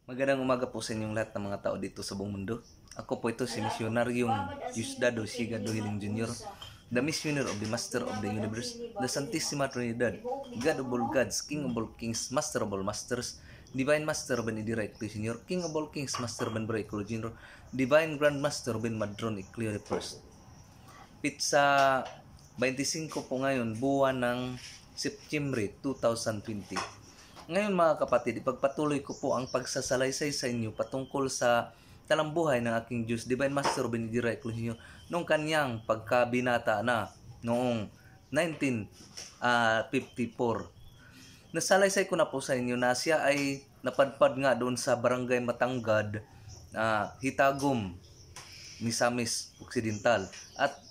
Magandang umaga po sa inyong lahat ng mga tao dito sa buong mundo. Ako po ito si Misyonaryong Diosdado Sigado Hiling Jr., the Missioner of the Master of the Universe, the Santissima Trinidad, God of all gods, King of all kings, Master of all masters, Divine Master Ben Idira Eclio Sr., King of all kings, Master Ben Bra Eclio Jr., Divine Grand Master Ben Madron Eclio I. Pizza 25 po ngayon, buwan ng September 2020. Ngayon mga kapatid, ipagpatuloy ko po ang pagsasalaysay sa inyo patungkol sa talambuhay ng aking Diyos, Divine Master Benedira Eclosio, noong kanyang pagkabinata na noong 1954. Nasalaysay ko na po sa inyo na siya ay napadpad nga doon sa Barangay Matanggad, Hitagum, Misamis Occidental. At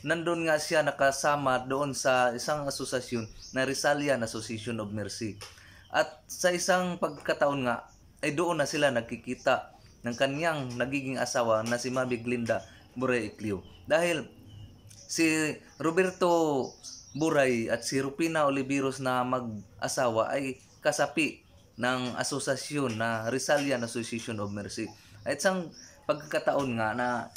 nandun nga siya nakasama doon sa isang asosasyon na Rizalian Association of Mercy. At sa isang pagkataon nga, ay doon na sila nagkikita ng kanyang nagiging asawa na si Mami Glinda Buray Eclio. Dahil si Roberto Buray at si Rupina Oliveros na mag-asawa ay kasapi ng asosasyon na Rizalian Association of Mercy. At isang pagkakataon nga na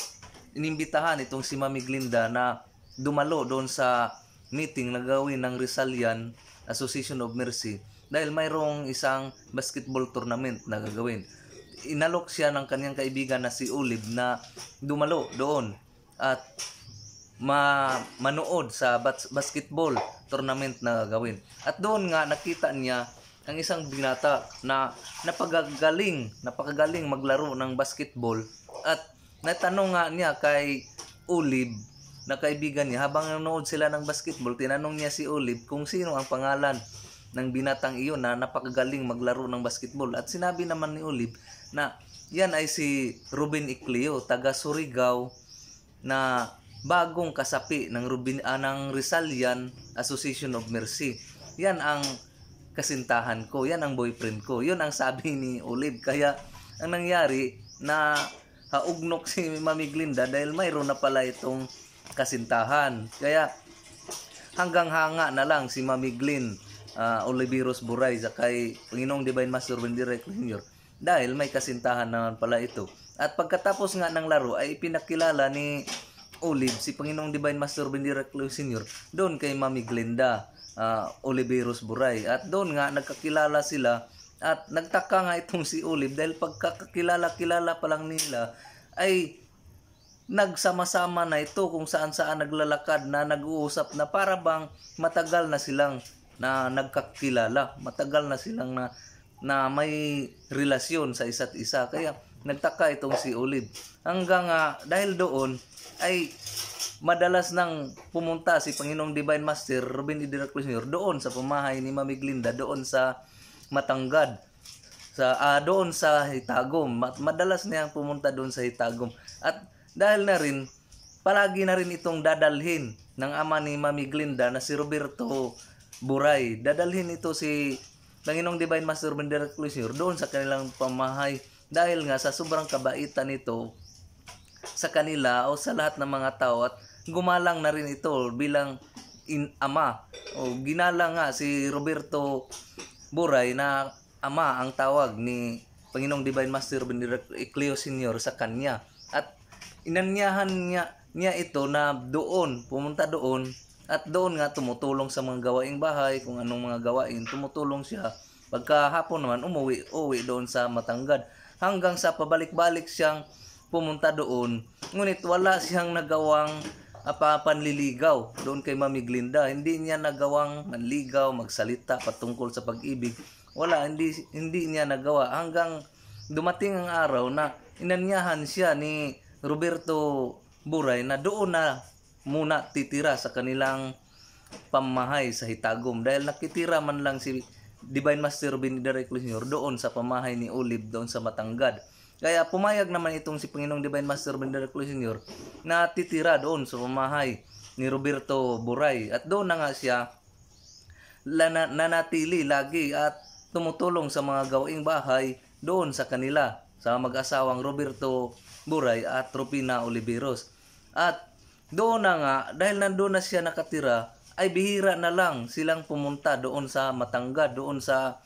inimbitahan itong si Mami Glinda na dumalo doon sa meeting na gawin ng Rizalian Association of Mercy dahil mayroong isang basketball tournament na gagawin. Inalok siya ng kanyang kaibigan na si Olive na dumalo doon at manood sa basketball tournament na gagawin. At doon nga nakita niya ang isang binata na napakagaling maglaro ng basketball at natanong nga niya kay Olive na kaibigan niya, habang nanonood sila ng basketball, tinanong niya si Olive kung sino ang pangalan ng binatang iyon na napakagaling maglaro ng basketball. At sinabi naman ni Olive na yan ay si Ruben Eclio, taga Surigao, na bagong kasapi ng Rizalian Association of Mercy. Yan ang kasintahan ko, yan ang boyfriend ko. Yun ang sabi ni Olive. Kaya ang nangyari na haugnok si Mami Glinda dahil mayroon na pala itong kasintahan. Kaya hanggang hanga na lang si Mami Glyn Oliveros Buray sa kay Panginoong Divine Master Benedira Eclio Jr. dahil may kasintahan naman pala ito. At pagkatapos nga ng laro ay pinakilala ni Olive si Panginoong Divine Master Benedira Eclio Jr. doon kay Mami Glinda Oliveros Buray. At doon nga nagkakilala sila at nagtaka nga itong si Olive dahil pagkakakilala-kilala pa lang nila ay nagsama-sama na ito kung saan-saan naglalakad na nag-uusap na para bang matagal na silang na nagkakilala, matagal na silang na may relasyon sa isa't isa. Kaya nagtaka itong si Olive. Hanggang dahil doon ay madalas nang pumunta si Panginoong Divine Master Ruben Idira Eclio doon sa pamahay ni Mami Glinda doon sa Matanggad, doon sa Hitagum. Madalas niyang pumunta doon sa Hitagum. At dahil na rin, palagi na rin itong dadalhin ng ama ni Mami Glinda na si Roberto Buray. Dadalhin ito si Panginoong Divine Master Benedira Eclio Jr. doon sa kanilang pamahay dahil nga sa sobrang kabaitan nito sa kanila o sa lahat ng mga tao, at gumalang na rin ito bilang ama. O ginalang nga si Roberto Buray na ama ang tawag ni Panginoong Divine Master Benedira Eclio Sr. sa kanya. At inanyahan niya ito na doon, pumunta doon, at doon nga tumutulong sa mga gawaing bahay, kung anong mga gawain, tumutulong siya. Pagkahapon naman, uwi doon sa Matanggad. Hanggang sa pabalik-balik siyang pumunta doon, ngunit wala siyang nagawang panliligaw doon kay Mami Glinda. Hindi niya nagawang manligaw, magsalita patungkol sa pag-ibig. Wala, hindi niya nagawa hanggang dumating ang araw na inanyahan siya ni Roberto Buray na doon na muna titira sa kanilang pamahay sa Hitagum dahil nakitira man lang si Divine Master Benedira Eclio Jr. doon sa pamahay ni Olive doon sa Matanggad. Kaya pumayag naman itong si Panginoong Divine Master Benedira Eclio Jr. na titira doon sa pamahay ni Roberto Buray. At doon na nga siya nanatili lagi at tumutulong sa mga gawaing bahay doon sa kanila, sa mag-asawang Roberto Buray at Rupina Oliveros. At doon na nga, dahil nandoon na siya nakatira, ay bihira na lang silang pumunta doon sa Matanggad, doon sa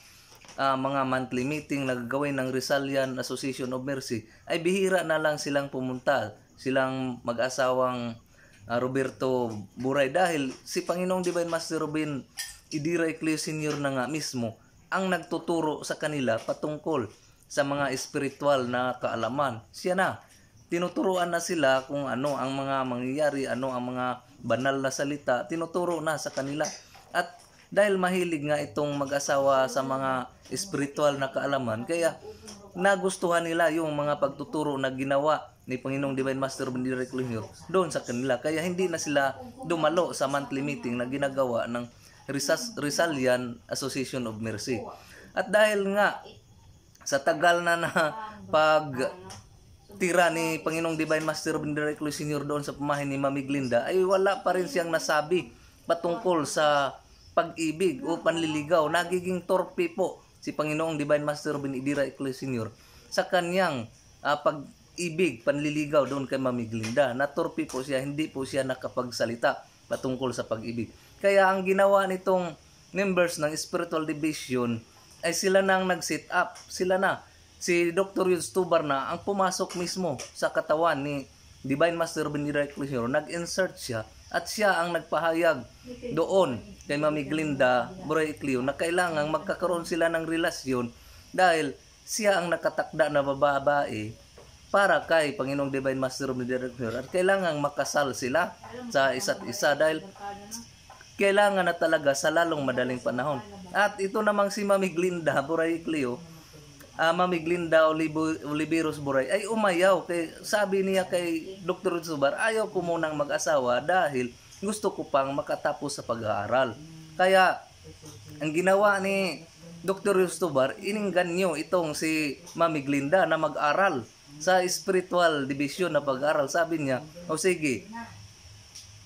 mga monthly meeting na gagawin ng Rizalian Association of Mercy, ay bihira na lang silang pumunta, silang mag-asawang Roberto Buray, dahil si Panginoong Divine Master Robin Idira Ecleo Sr. na nga mismo ang nagtuturo sa kanila patungkol sa mga espiritual na kaalaman. Siya na, tinuturuan na sila kung ano ang mga mangyayari, ano ang mga banal na salita, tinuturo na sa kanila. At dahil mahilig nga itong mag-asawa sa mga espiritual na kaalaman, kaya nagustuhan nila yung mga pagtuturo na ginawa ni Panginoong Divine Master Robin Idira Ecleo doon sa kanila. Kaya hindi na sila dumalo sa monthly meeting na ginagawa ng Rizalian Association of Mercy. At dahil nga sa tagal na pagtira ni Panginoong Divine Master Robin Idira Ecleo Sr. doon sa pamahin ni Mami Glinda, ay wala pa rin siyang nasabi patungkol sa pag-ibig o panliligaw. Nagiging torpe po si Panginoong Divine Master Robin Idira Ecleo Sr. sa kanyang pag-ibig, panliligaw doon kay Mami Glinda. Natorpe po siya, hindi po siya nakapagsalita patungkol sa pag-ibig. Kaya ang ginawa nitong members ng Spiritual Division ay sila na ang nag-set up. Sila na, si Dr. Yudes Tubar na ang pumasok mismo sa katawan ni Divine Master Robin Idira Ecleo Sr. Nag-insert siya at siya ang nagpahayag doon kay Mami Glinda Buray Ecleo na kailangang magkakaroon sila ng relasyon dahil siya ang nakatakda na babae para kay Panginoong Divine Master Robin Idira Ecleo Sr. At kailangang makasal sila sa isa't isa dahil kailangan na talaga sa lalong madaling panahon. At ito namang si Mami Glinda Buray Ecleo, Mami Glinda Oliveros Buray ay umayaw. Sabi niya kay Dr. Zubar, ayaw ko munang mag-asawa dahil gusto ko pang makatapos sa pag-aaral. Kaya ang ginawa ni Dr. Zubar, iningganyo itong si Mami Glinda na mag-aral sa Spiritual Division na pag-aaral. Sabi niya, o sige,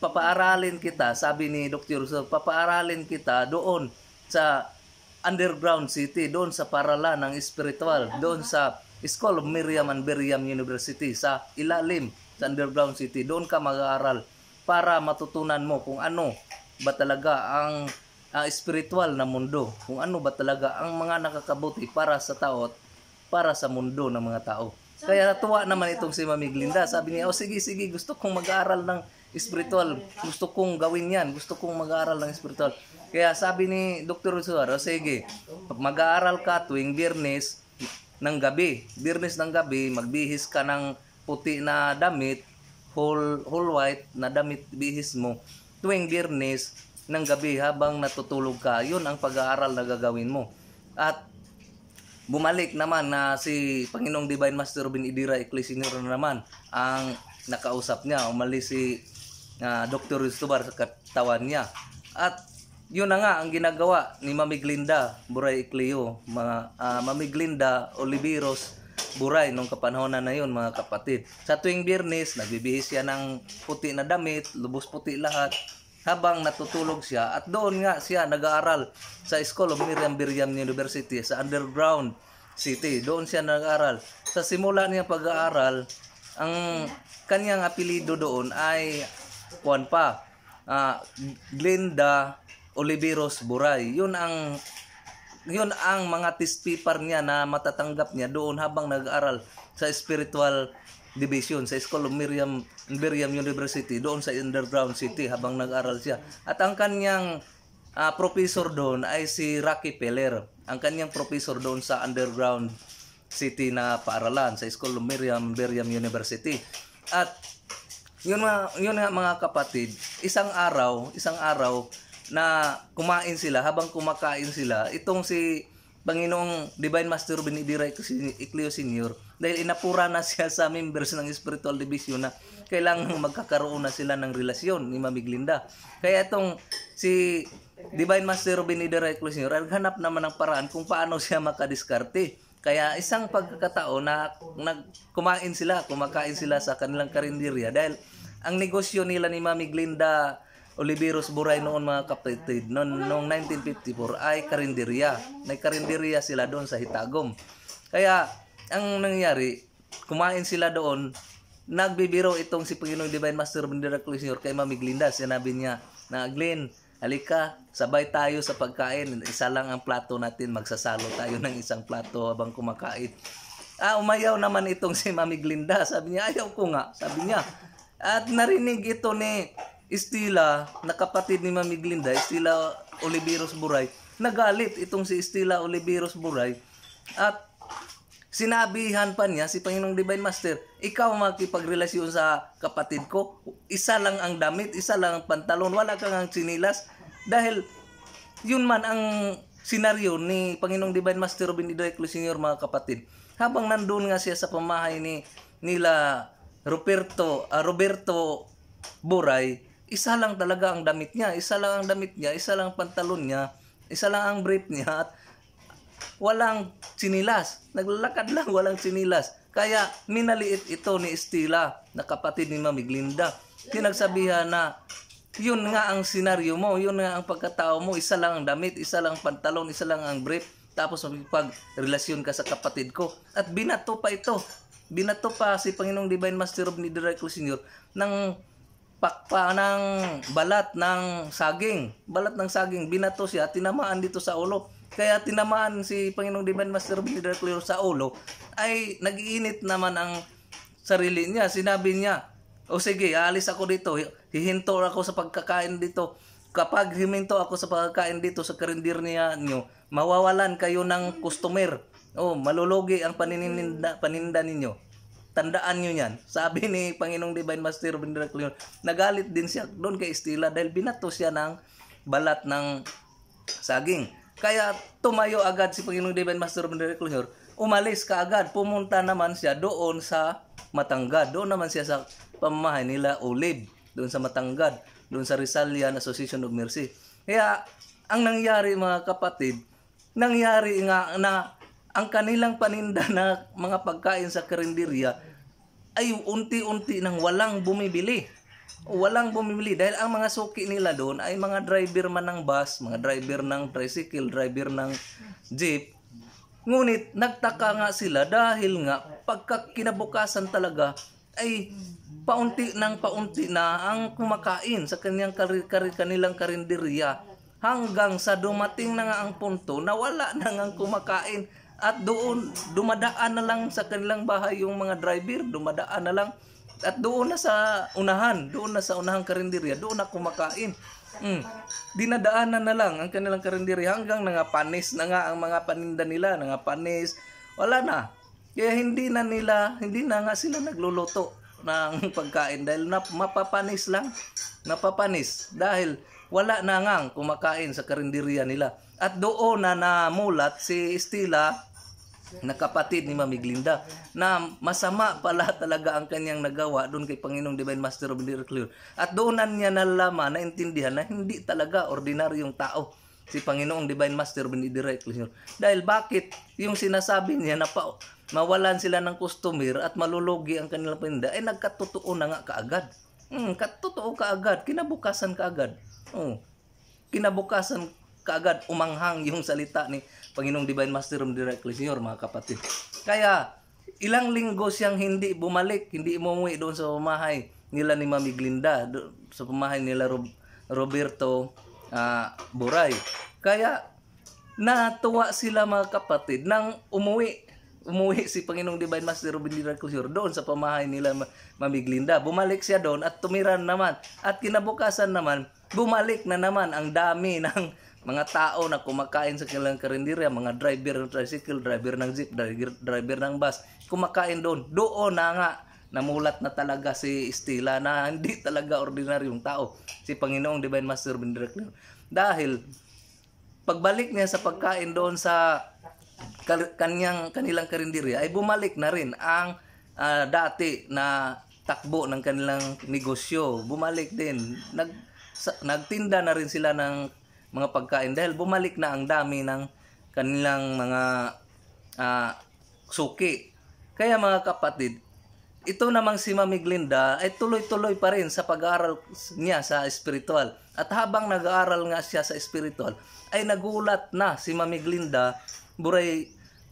papaaralin kita, sabi ni Dr. Zubar, papaaralin kita doon sa underground city, doon sa paralan ng spiritual, doon sa School of Miriam and Beriam University, sa ilalim sa underground city. Doon ka mag-aaral para matutunan mo kung ano ba talaga ang spiritual na mundo, kung ano ba talaga ang mga nakakabuti para sa tao at para sa mundo ng mga tao. Kaya natuwa naman itong si Mami Glinda. Sabi niya, sige, gusto kong mag-aaral ng spiritual, gusto kong gawin yan, gusto kong mag-aaral ng spiritual. Kaya sabi ni Dr. Suaro, sige, mag-aaral ka tuwing Biyernes ng gabi. Biyernes ng gabi, magbihis ka ng puti na damit, whole white na damit bihis mo. Tuwing Biyernes ng gabi habang natutulog ka, yun ang pag-aaral na gagawin mo. At bumalik naman na si Panginoong Divine Master Robin Idira Ecleo Sr. naman ang nakausap niya. Umalis si Dr. Yustubar sa katawan niya. At yun na nga ang ginagawa ni Mami Glinda Buray Ecleo, Mami Glinda Oliveros Buray nung kapanahon na yun, mga kapatid. Sa tuwing Biyernes, nagbibihis siya ng puti na damit, lubos puti lahat, habang natutulog siya. At doon nga siya nag-aaral sa School of Miriam Beriam University sa underground city. Doon siya nag-aaral. Sa simula niyang pag-aaral, ang kanyang apelido doon ay Glinda Oliveros Buray. Yun ang mga test paper niya na matatanggap niya doon habang nag-aaral sa Spiritual Division sa School of Miriam University doon sa underground city habang nag-aaral siya. At ang kanyang professor doon ay si Rocky Peller. Ang kanyang professor doon sa underground city na paaralan sa School of Miriam University. At yun nga mga kapatid, isang araw na kumain sila, habang kumakain sila, itong si Panginoong Divine Master Robin Idira Ecleo Sr. dahil inapura na siya sa members ng Spiritual Division na kailangan magkakaroon na sila ng relasyon ni Mami Glinda. Kaya itong si Divine Master Robin Idira Ecleo Sr. naghanap naman ng paraan kung paano siya makadiskarte. Kaya isang pagkakataon na kumakain sila sa kanilang karinderya dahil ang negosyo nila ni Mami Glinda Oliveros Buray noon, mga kapatid, noong 1954 ay karinderya. May karinderya sila doon sa Hitagom. Kaya ang nangyari, kumain sila doon, nagbibiro itong si Panginoong Divine Master Robin Idira Ecleo Sr. kay Mami Glinda. Sinabi niya na, Glenn, halika, sabay tayo sa pagkain. Isa lang ang plato natin, magsasalo tayo ng isang plato habang kumakain. Umayaw naman itong si Mami Glinda. Sabi niya, ayaw ko nga. Sabi niya. At narinig ito ni Estela, na kapatid ni Mami Glinda, Estela Oliveros Buray. Nagalit itong si Estela Oliveros Buray. At sinabihan pa niya si Panginoong Divine Master, ikaw makipagrelasyon sa kapatid ko. Isa lang ang damit, isa lang ang pantalon, wala kang ang sinilas. Dahil yun man ang senaryo ni Panginoong Divine Master Robin Directly Sr., mga kapatid. Habang nandun nga siya sa pamahay nila Roberto Buray, isa lang talaga ang damit niya, isa lang ang pantalon niya, isa lang ang brief niya, at walang sinilas. Naglalakad lang, walang sinilas. Kaya minaliit ito ni Estela, na kapatid ni Mami Glinda. Pinagsabihan na, yun nga ang senaryo mo, yun nga ang pagkatao mo, isa lang ang damit, isa lang ang pantalon, isa lang ang brief, tapos magpag-relasyon ka sa kapatid ko. At binato pa ito. Binato pa si Panginoong Divine Master of Directly Sr. ng pakpa ng balat ng saging. Balat ng saging, binato siya, tinamaan dito sa ulo. Kaya tinamaan si Panginoong Divine Master of Directly sa ulo, ay nag-iinit naman ang sarili niya. Sinabi niya, o sige, aalis ako dito, hihinto ako sa pagkakain dito. Kapag himinto ako sa pagkakain dito sa karinderya niyo, mawawalan kayo ng customer. Malulugi ang paninda ninyo. Tandaan nyo yan. Sabi ni Panginoong Divine Master Robin Directly, nagalit din siya doon kay Estela dahil binato siya ng balat ng saging. Kaya tumayo agad si Panginoong Divine Master Robin Directly, umalis ka agad. Pumunta naman siya doon sa Matangad. Doon naman siya sa pamamahay nila Olive. Doon sa Matangad. Doon sa Rizalian Association of Mercy. Kaya ang nangyari, mga kapatid, nangyari nga na ang kanilang paninda na mga pagkain sa karinderya ay unti-unti nang walang bumibili. Walang bumibili dahil ang mga suki nila doon ay mga driver man ng bus, mga driver ng tricycle, driver ng jeep. Ngunit nagtaka nga sila dahil nga pagka kinabukasan talaga ay paunti na ang kumakain sa kanilang karinderya, hanggang sa dumating na nga ang punto na wala na nga ang kumakain. At doon, dumadaan na lang sa kanilang bahay yung mga driver, dumadaan na lang. At doon na sa unahang karinderya, doon na kumakain. Dinadaanan na lang ang kanilang karinderya hanggang panis na nga ang mga paninda nila, panis. Wala na. Kaya hindi na nga sila nagluluto ng pagkain dahil mapapanis lang. Napapanis dahil wala na nga kumakain sa karinderya nila. At doon na namulat si Estela, na kapatid ni Mami Glinda, na masama pala talaga ang kanyang nagawa doon kay Panginoong Divine Master of Directly. At doonan niya nalaman, naintindihan na hindi talaga ordinaryong tao si Panginoong Divine Master of Directly. Dahil bakit yung sinasabi niya na mawalan sila ng customer at malulugi ang kanilang paninda, ay nagkatotoo na nga kaagad. Katotoo kaagad, kinabukasan kaagad. Kinabukasan kaagad umanghang yung salita ni Panginoong Divine Master of Directly Sr., mga kapatid. Kaya ilang linggo siyang hindi bumalik, hindi umuwi doon sa pamahay nila ni Mami Glinda, sa pamahay nila Roberto Buray. Kaya natuwa sila, mga kapatid, nang umuwi si Panginoong Divine Master Robin Directly Sr. doon sa pamahay nila Mami Glinda. Bumalik siya doon at tumiran naman. At kinabukasan naman, bumalik na naman ang dami ng mga tao na kumakain sa kanilang karinderya, mga driver ng tricycle, driver ng jeep, driver ng bus, kumakain doon. Doon na nga namulat na talaga si Estela na hindi talaga ordinaryong tao si Panginoong Divine Master Robin Directly. Dahil pagbalik niya sa pagkain doon sa kanilang karinderya, ay bumalik na rin ang dati na takbo ng kanilang negosyo. Bumalik din. Nagtinda na rin sila ng mga pagkain dahil bumalik na ang dami ng kanilang mga suki. Kaya, mga kapatid, ito namang si Mami Glinda ay tuloy-tuloy pa rin sa pag-aaral niya sa spiritual. At habang nag-aaral nga siya sa spiritual, ay nagulat na si Mami Glinda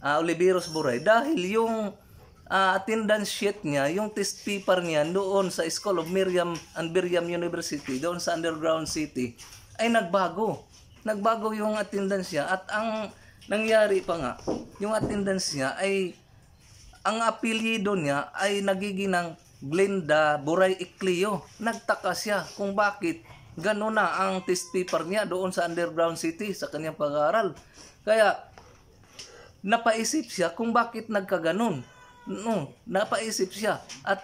Oliveros Buray dahil yung attendance sheet niya, yung test paper niya doon sa School of Miriam and Miriam University, doon sa Underground City, ay nagbago. Nagbago yung attendance niya at ang nangyari pa nga, yung attendance niya ay ang apelyido niya ay nagiging ng Glenda Buray Icleo. Nagtaka siya kung bakit gano'n na ang test paper niya doon sa Underground City sa kanyang pag-aaral. Kaya napaisip siya kung bakit nagkaganon. No, napaisip siya. At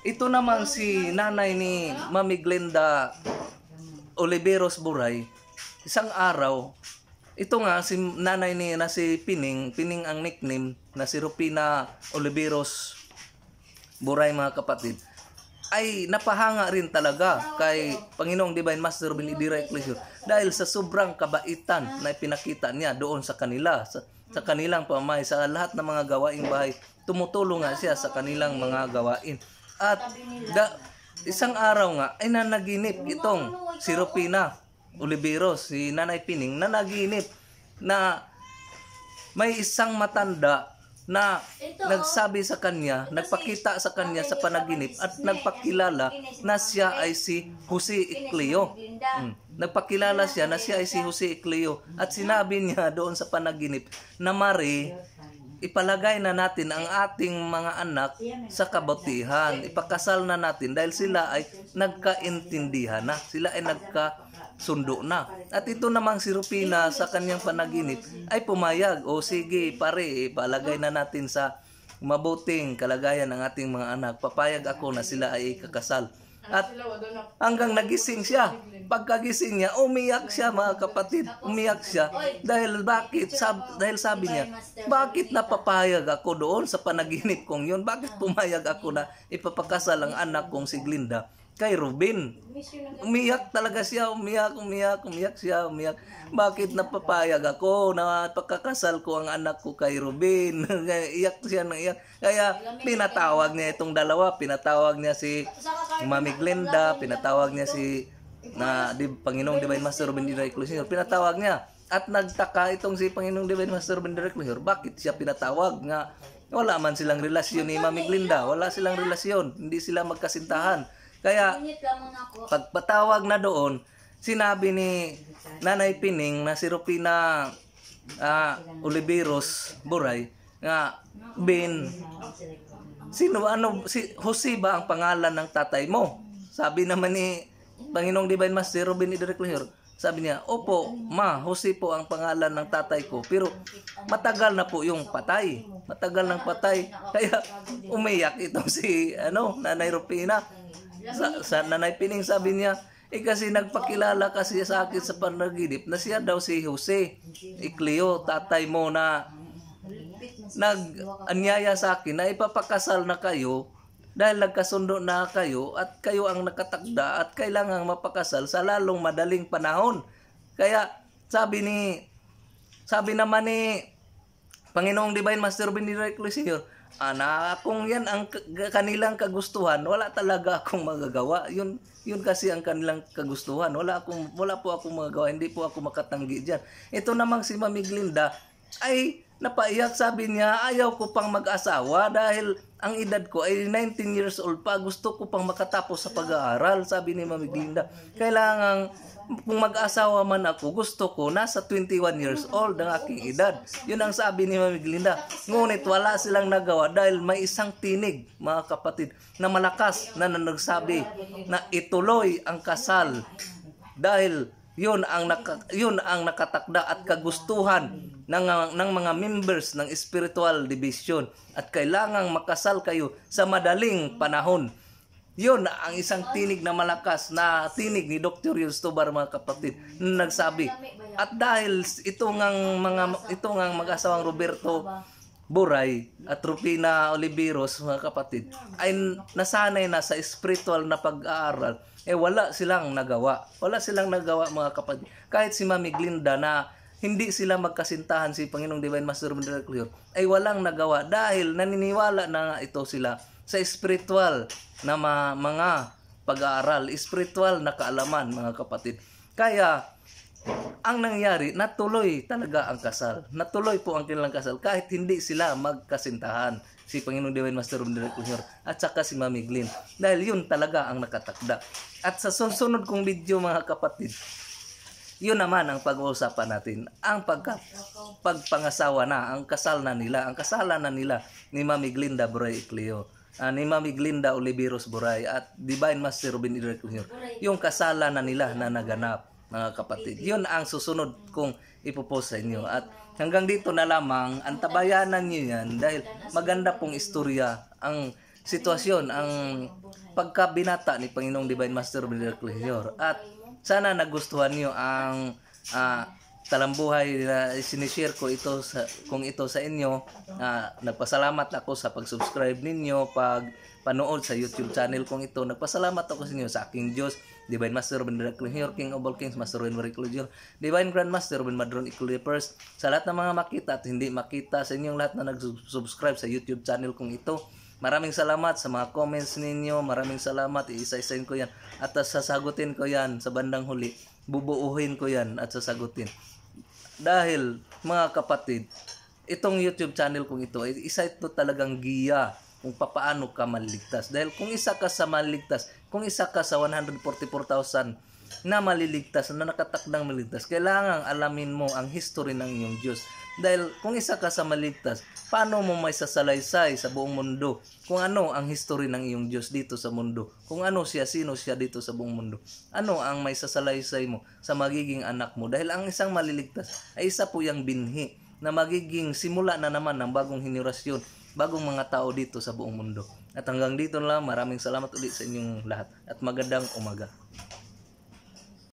ito naman si nanay ni Mami Glenda Oliveros Buray, isang araw, ito nga si nanay ni na si Pining ang nickname na si Rupina Oliveros Buray, mga kapatid, ay napahanga rin talaga kay Panginoong Divine Master Benedira Eclesior dahil sa sobrang kabaitan na ipinakita niya doon sa kanila, sa kanilang pamamahay, sa lahat ng mga gawaing bahay. Tumutulong nga siya sa kanilang mga gawain. At isang araw nga ay nanaginip itong si Rupina Oliveros, si Nanay Pining, nanaginip na may isang matanda na nagsabi sa kanya, nagpakita sa kanya sa panaginip at nagpakilala na siya ay si Jose Icleo. Nagpakilala siya na siya ay si Jose Icleo at sinabi niya doon sa panaginip na Mari, ipalagay na natin ang ating mga anak sa kabutihan. Ipakasal na natin dahil sila ay nagkaintindihan na. Sila ay nagkasundo na. At ito namang si Rupina sa kanyang panaginip ay pumayag. O sige pare, ipalagay na natin sa mabuting kalagayan ng ating mga anak. Papayag ako na sila ay kakasal. At hanggang nagising siya. Pagkagising niya, umiyak siya, mga kapatid. Umiyak siya. Dahil bakit? Dahil sabi niya, bakit napapayag ako doon sa panaginip kong yun? Bakit pumayag ako na ipapakasal ang anak kong si Glenda kay Ruben? Umiyak talaga siya. Umiyak siya. Bakit napapayag ako na pagkakasal ko ang anak ko kay Ruben? Iyak siya ng iyak. Kaya pinatawag niya itong dalawa. Pinatawag niya si Mami Glenda, pinatawag niya si Panginoong Divine Master Benedira Eclesior. Pinatawag niya. At nagtaka itong si Panginoong Divine Master Benedira Eclesior, bakit siya pinatawag? Nga wala man silang relasyon ni Mami Glenda. Wala silang relasyon. Hindi sila magkasintahan. Kaya pagpatawag na doon, sinabi ni Nanay Pining na si Rupina Oliveros Buray nga, Ben, si Jose ba ang pangalan ng tatay mo? Sabi naman ni Panginoong Divine Master Benedira Eclesior, sabi niya, opo, ma, Jose po ang pangalan ng tatay ko. Pero matagal na po yung patay. Matagal ng patay. Kaya umiyak itong si Nanay Rupina. Sa Nanay Pining sabi niya, kasi nagpakilala kasi sa akin sa panaginip na siya daw si Jose Icleo, tatay mo, na nag-anyaya sa akin na ipapakasal na kayo dahil nagkasundo na kayo at kayo ang nakatakda at kailangang mapakasal sa lalong madaling panahon. Kaya sabi naman ni Panginoong Divine Master Benedira Eclesior, kung yan ang kanilang kagustuhan, wala talaga akong magagawa. Yun kasi ang kanilang kagustuhan. Wala po akong magagawa. Hindi po ako makatanggi diyan. Ito namang si Mami Glenda ay napaiyak, sabi niya, ayaw ko pang mag-asawa dahil ang edad ko ay 19 years old pa. Gusto ko pang makatapos sa pag-aaral, sabi ni Mami Glenda. Kailangan, kung mag-asawa man ako, gusto ko nasa 21 years old ang aking edad. Yun ang sabi ni Mami Glenda. Ngunit wala silang nagawa dahil may isang tinig, mga kapatid, na malakas na nagsabi na ituloy ang kasal dahil yun ang nakatakda at kagustuhan ng mga members ng spiritual division at kailangang makasal kayo sa madaling panahon. Yun ang isang tinig na malakas na tinig ni Dr. Yus Tobar, mga kapatid, na nagsabi. At dahil itong mag-asawang Roberto Buray at Rupina Oliveros, mga kapatid, ay nasanay na sa spiritual na pag-aaral, wala silang nagawa. Wala silang nagawa, mga kapatid. Kahit si Mami Glenda na hindi sila magkasintahan, si Panginoong Divine Master Benedira Eclesior, ay walang nagawa dahil naniniwala na ito sila sa spiritual na mga pag-aaral, spiritual na kaalaman, mga kapatid. Kaya ang nangyari, natuloy talaga ang kasal. Natuloy po ang kanilang kasal kahit hindi sila magkasintahan, si Panginoong Divine Master Benedira Eclesior at saka si Mami Glenda, dahil yun talaga ang nakatakda. At sa susunod kong video mga kapatid, yun naman ang pag-uusapan natin. Ang pagpangasawa na, ang kasal na nila, ang kasalan na nila ni Mami Glinda Buray Icleo, ni Mami Glinda Oliveros Buray at Divine Master Ruben Idrek Jr. Yung kasalan na nila na naganap mga kapatid. Yun ang susunod kong ipopost sa inyo. At hanggang dito na lamang, antabayanan nyo yan dahil maganda pong istorya ang sitwasyon, ang pagkabinata ni Panginoong Divine Master Ruben Idrek Jr. At sana nagustuhan niyo ang talambuhay na sinishare ko ito sa inyo. Nagpasalamat ako sa pag-subscribe ninyo, panood sa YouTube channel kong ito. Nagpasalamat ako sa inyo sa aking Diyos, Divine Master Ruben Idrek Jr., King of all Kings, Master Ruben Idrek Jr., Divine Grand Master Ruben Madron Icleo First, sa lahat ng mga makita at hindi makita, sa inyong lahat na nag-subscribe sa YouTube channel kong ito. Maraming salamat sa mga comments ninyo. Maraming salamat. Iisa-isain ko yan. At sasagutin ko yan sa bandang huli. Bubuuhin ko yan at sasagutin. Dahil, mga kapatid, itong YouTube channel kong ito, isa ito talagang giya kung papaano ka maliligtas. Dahil kung isa ka sa maliligtas, kung isa ka sa 144,000 na maliligtas, na nakatakdang maliligtas, kailangan alamin mo ang history ng iyong Diyos. Dahil kung isa ka sa maligtas, paano mo may sasalaysay sa buong mundo kung ano ang history ng iyong Diyos dito sa mundo? Kung ano siya, sino siya dito sa buong mundo? Ano ang may sasalaysay mo sa magiging anak mo? Dahil ang isang maliligtas ay isa po yung binhi na magiging simula na naman ng bagong henerasyon, bagong mga tao dito sa buong mundo. At hanggang dito na lang, maraming salamat ulit sa inyong lahat at magandang umaga.